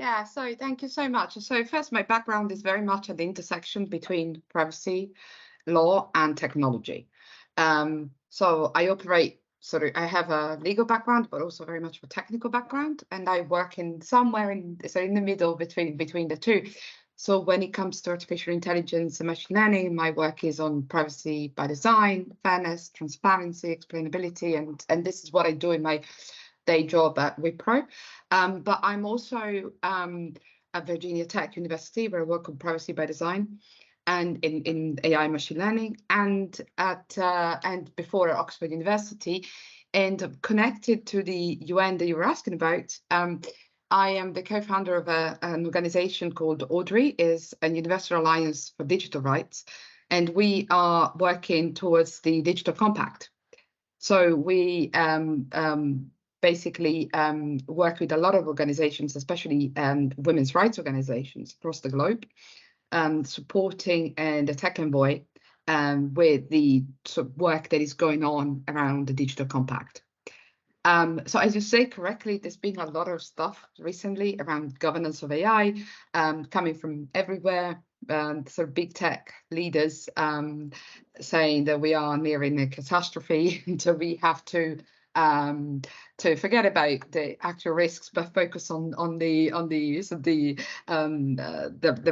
Yeah, so thank you so much. So first, my background is very much at the intersection between privacy, law, and technology. So I operate I have a legal background, but also very much a technical background, and I work in somewhere in the middle between the two. So when it comes to artificial intelligence and machine learning, my work is on privacy by design, fairness, transparency, explainability, and this is what I do in my day job at Wipro. But I'm also at Virginia Tech University, where I work on privacy by design and in AI machine learning, and before at Oxford University, and connected to the UN that you were asking about. I am the co-founder of an organization called AUDRI, is a Universal Alliance for Digital Rights, and we are working towards the Digital Compact. So we basically work with a lot of organizations, especially women's rights organizations across the globe, supporting the Tech Envoy with the sort of work that is going on around the Digital Compact. So as you say correctly, there's been a lot of stuff recently around governance of AI coming from everywhere. Sort of big tech leaders saying that we are nearing a catastrophe, so we have to forget about the actual risks, but focus on the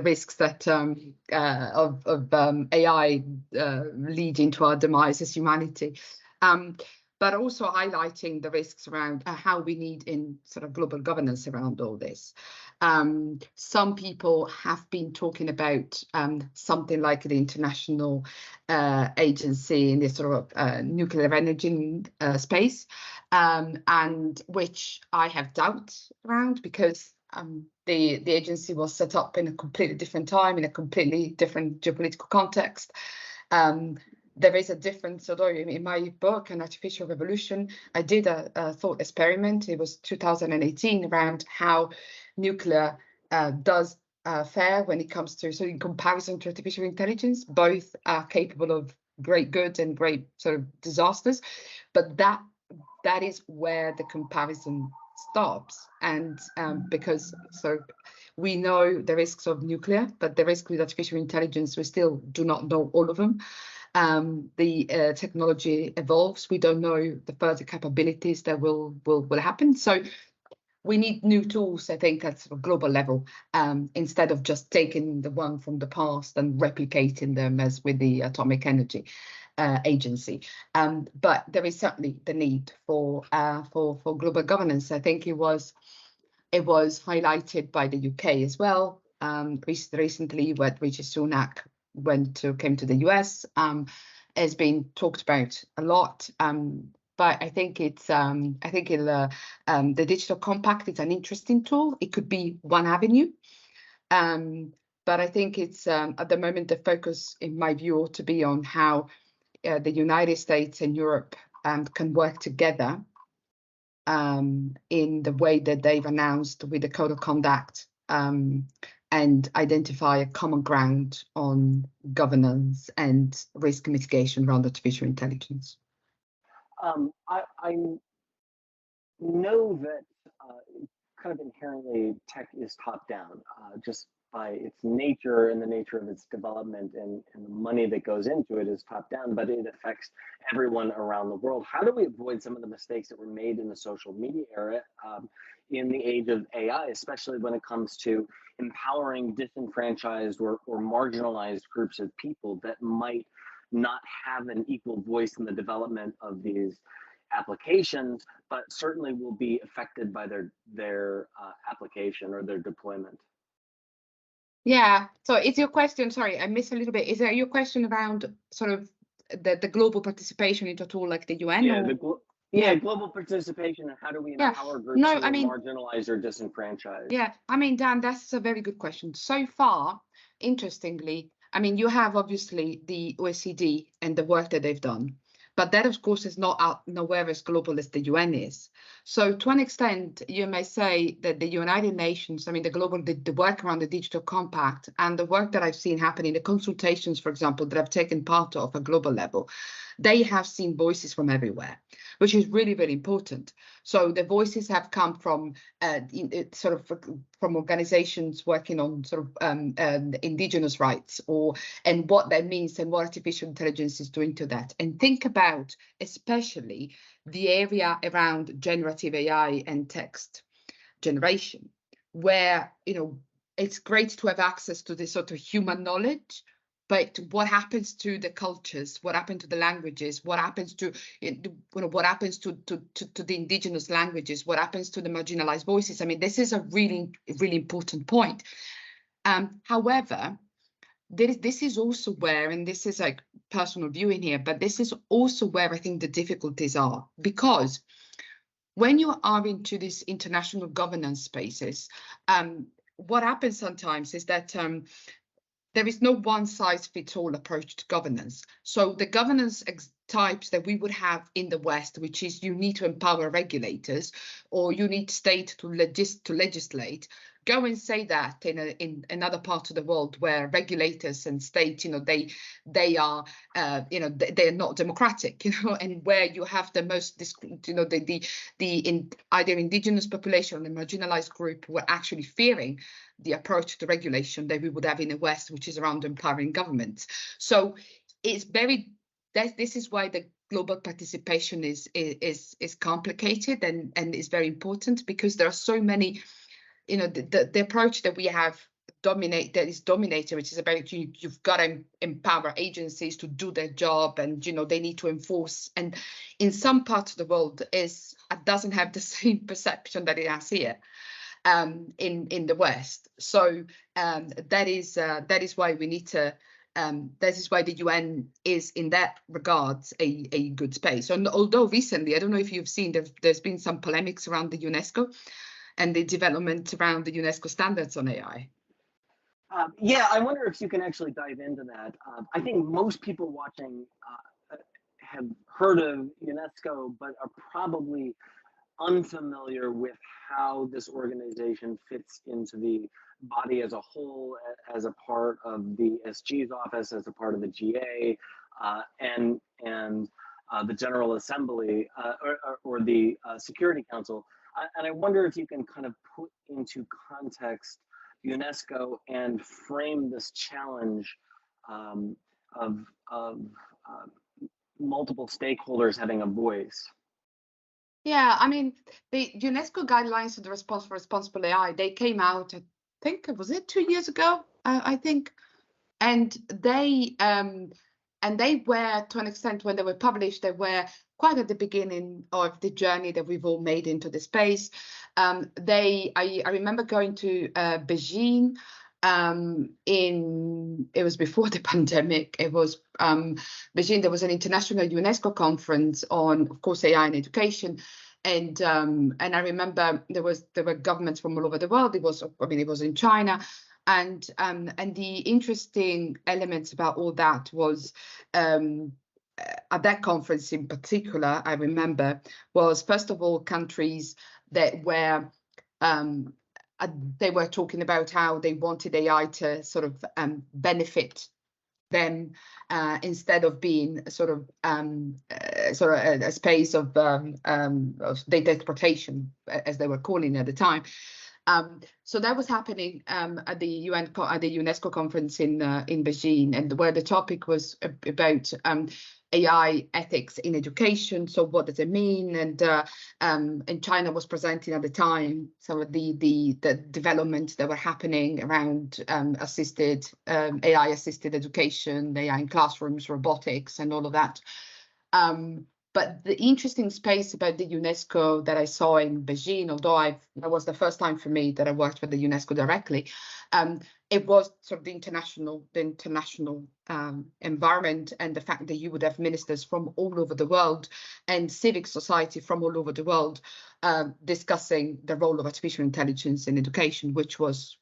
risks that of AI leading to our demise as humanity. But also highlighting the risks around how we need in sort of global governance around all this. Some people have been talking about something like the international agency in this sort of nuclear energy space, and which I have doubt around, because the agency was set up in a completely different time, in a completely different geopolitical context. There is a difference, although in my book, An Artificial Revolution, I did a thought experiment. It was 2018, around how nuclear does fare when it comes to, so in comparison to artificial intelligence, both are capable of great good and great sort of disasters, but that is where the comparison stops. And because we know the risks of nuclear, but the risk with artificial intelligence, we still do not know all of them. The technology evolves. We don't know the further capabilities that will happen. So we need new tools, I think, at sort of global level, instead of just taking the one from the past and replicating them as with the Atomic Energy Agency. But there is certainly the need for global governance. I think it was highlighted by the UK as well. Recently, when Rishi Sunak came to the US, has been talked about a lot. But I think the Digital Compact is an interesting tool. It could be one avenue. But I think it's at the moment the focus, in my view, ought to be on how the United States and Europe can work together in the way that they've announced with the Code of Conduct, and identify a common ground on governance and risk mitigation around artificial intelligence. I know that kind of inherently tech is top-down, just by its nature and the nature of its development, and the money that goes into it is top-down, but it affects everyone around the world. How do we avoid some of the mistakes that were made in the social media era in the age of AI, especially when it comes to empowering disenfranchised or marginalized groups of people that might not have an equal voice in the development of these applications, but certainly will be affected by their application or their deployment? Yeah, so is your question, sorry, I missed a little bit. Is that your question around sort of the global participation into a tool like the UN? Yeah, global participation, and how do we empower groups who are marginalized or disenfranchised? Yeah, I mean, Dan, that's a very good question. So far, interestingly, I mean, you have obviously the OECD and the work that they've done, but that, of course, is not nowhere as global as the UN is. So to an extent, you may say that the United Nations, I mean, the work around the Digital Compact and the work that I've seen happening, the consultations, for example, that I've taken part of at global level, they have seen voices from everywhere. which is really, really important. So the voices have come from from organizations working on sort of indigenous rights, and what that means and what artificial intelligence is doing to that. And think about especially the area around generative AI and text generation, where, it's great to have access to this sort of human knowledge, but what happens to the cultures? What happens to the languages? What happens to, what happens to the indigenous languages? What happens to the marginalized voices? I mean, this is a really, really important point. However, this is also where, and this is like personal viewing here, but this is also where I think the difficulties are, because when you are into these international governance spaces, what happens sometimes is that there is no one-size-fits-all approach to governance. So the governance types that we would have in the West, which is you need to empower regulators, or you need state to legislate, go and say that in another part of the world where regulators and state, they are not democratic, and where you have the most, either indigenous population or the marginalized group who are actually fearing the approach to regulation that we would have in the West, which is around empowering governments. So it's this is why the global participation is complicated and is very important, because there are so many, the approach that we have that is dominated, which is about you've got to empower agencies to do their job, and they need to enforce, and in some parts of the world doesn't have the same perception that it has here in the West. So that is why we need to that is why the UN is in that regards a good space. And although recently, I don't know if you've seen, there's been some polemics around the UNESCO and the development around the UNESCO standards on AI. Yeah, I wonder if you can actually dive into that. I think most people watching have heard of UNESCO, but are probably unfamiliar with how this organization fits into the body as a whole, as a part of the SG's office, as a part of the GA, and the General Assembly, or the Security Council. And I wonder if you can kind of put into context UNESCO and frame this challenge of multiple stakeholders having a voice. Yeah, I mean, the UNESCO guidelines for the response for responsible AI, they came out, I think, was it 2 years ago? I think, and they were, to an extent, when they were published, they were quite at the beginning of the journey that we've all made into the space. I remember going to Beijing. It was before the pandemic. It was Beijing. There was an international UNESCO conference on, of course, AI in education, and I remember there were governments from all over the world. It was in China, and the interesting elements about all that was at that conference in particular, I remember, was first of all countries that were they were talking about how they wanted AI to sort of benefit them instead of being sort of a space of data exploitation, as they were calling it at the time. So that was happening at the UNESCO conference in Beijing, and where the topic was about AI ethics in education. So what does it mean? And China was presenting at the time some of the developments that were happening around AI assisted education, AI in classrooms, robotics, and all of that. But the interesting space about the UNESCO that I saw in Beijing, although that was the first time for me that I worked with the UNESCO directly, it was sort of the international environment, and the fact that you would have ministers from all over the world and civic society from all over the world discussing the role of artificial intelligence in education, which was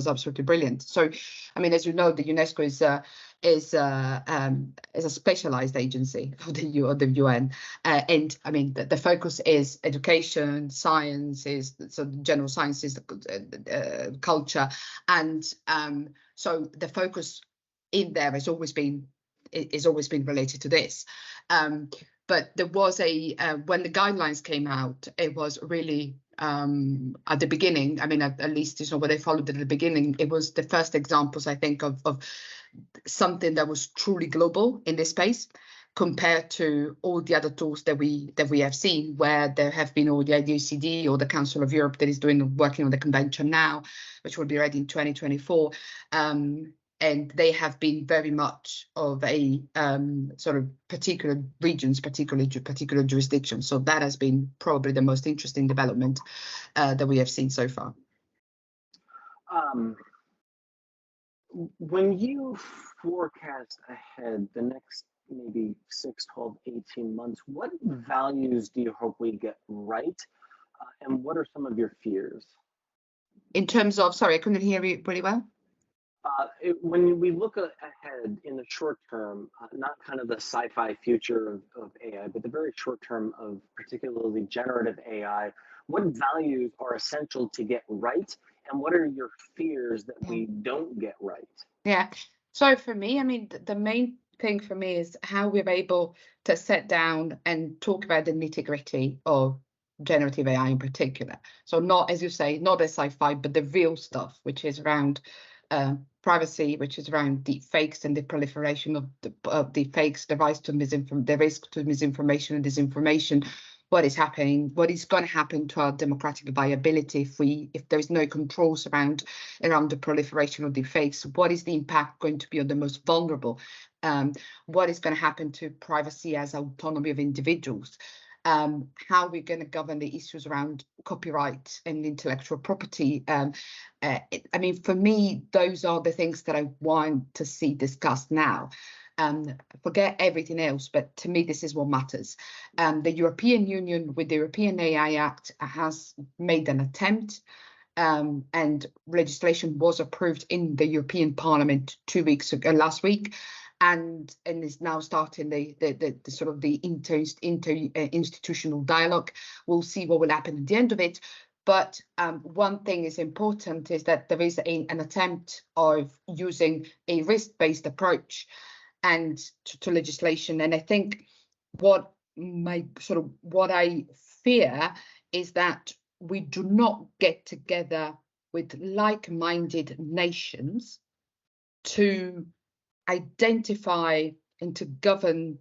absolutely brilliant. So, I mean, as you know, the UNESCO is a specialized agency of the UN, and I mean the focus is education, science, general sciences, culture, and so the focus in there has always been related to this. but there was when the guidelines came out, it was really at the beginning. I mean, at least what they followed at the beginning. It was the first examples, I think, of something that was truly global in this space, compared to all the other tools that we have seen, where there have been all the IDOCD or the Council of Europe that is working on the convention now, which will be ready in 2024. And they have been very much of a sort of particular regions, particular jurisdictions. So that has been probably the most interesting development that we have seen so far. When you forecast ahead the next maybe 6, 12, 18 months, what values do you hope we get right? And what are some of your fears? In terms of, sorry, I couldn't hear you pretty well. When we look ahead in the short term, not kind of the sci-fi future of AI, but the very short term of particularly generative AI, what values are essential to get right? And what are your fears that we don't get right? Yeah. So for me, I mean, the main thing for me is how we're able to sit down and talk about the nitty-gritty of generative AI in particular. So not, as you say, not the sci-fi, but the real stuff, which is around privacy, which is around deep fakes and the proliferation of deep fakes, the risk to misinformation and disinformation. What is happening? What is going to happen to our democratic viability if there is no controls around the proliferation of deep fakes? What is the impact going to be on the most vulnerable? What is going to happen to privacy as autonomy of individuals? How we're going to govern the issues around copyright and intellectual property. I mean, for me, those are the things that I want to see discussed now. Forget everything else, but to me, this is what matters. The European Union, with the European AI Act, has made an attempt, and legislation was approved in the European Parliament 2 weeks ago, last week, and is now starting the sort of the institutional dialogue. We'll see what will happen at the end of it. But one thing is important is that there is an attempt of using a risk-based approach and to legislation. And I think what I fear is that we do not get together with like-minded nations to identify and to govern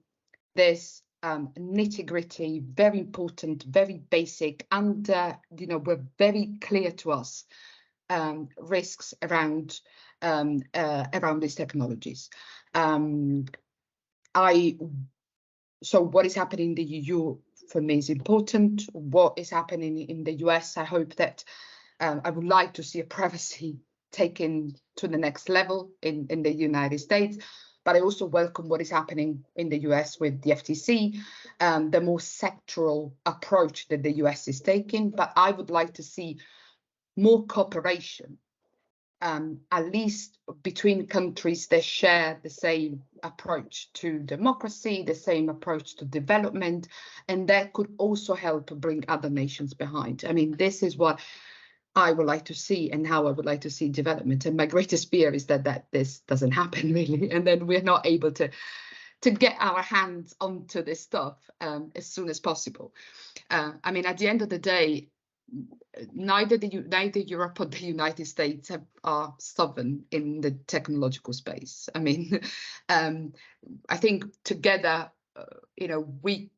this nitty-gritty, very important, very basic, and we're very clear to us risks around these technologies. So what is happening in the EU for me is important. What is happening in the US, I hope that I would like to see a privacy taken to the next level in the United States. But I also welcome what is happening in the US with the FTC, the more sectoral approach that the US is taking. But I would like to see more cooperation, at least between countries that share the same approach to democracy, the same approach to development, and that could also help bring other nations behind. I mean, this is what I would like to see and how I would like to see development. And my greatest fear is that this doesn't happen really, and then we're not able to get our hands onto this stuff as soon as possible. I mean, at the end of the day, neither Europe or the United States are sovereign in the technological space. I mean, I think together, we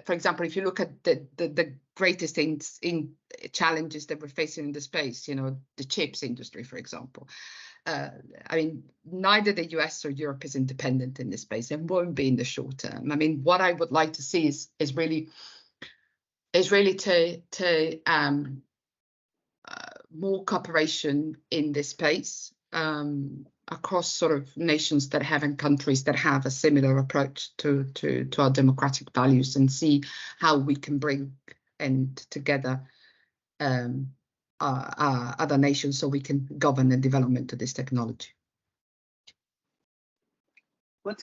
for example, if you look at the greatest challenges that we're facing in the space, the chips industry, for example. I mean, neither the US or Europe is independent in this space and won't be in the short term. I mean, what I would like to see is really to more cooperation in this space across sort of nations that have and countries that have a similar approach to our democratic values, and see how we can bring together other nations so we can govern the development of this technology.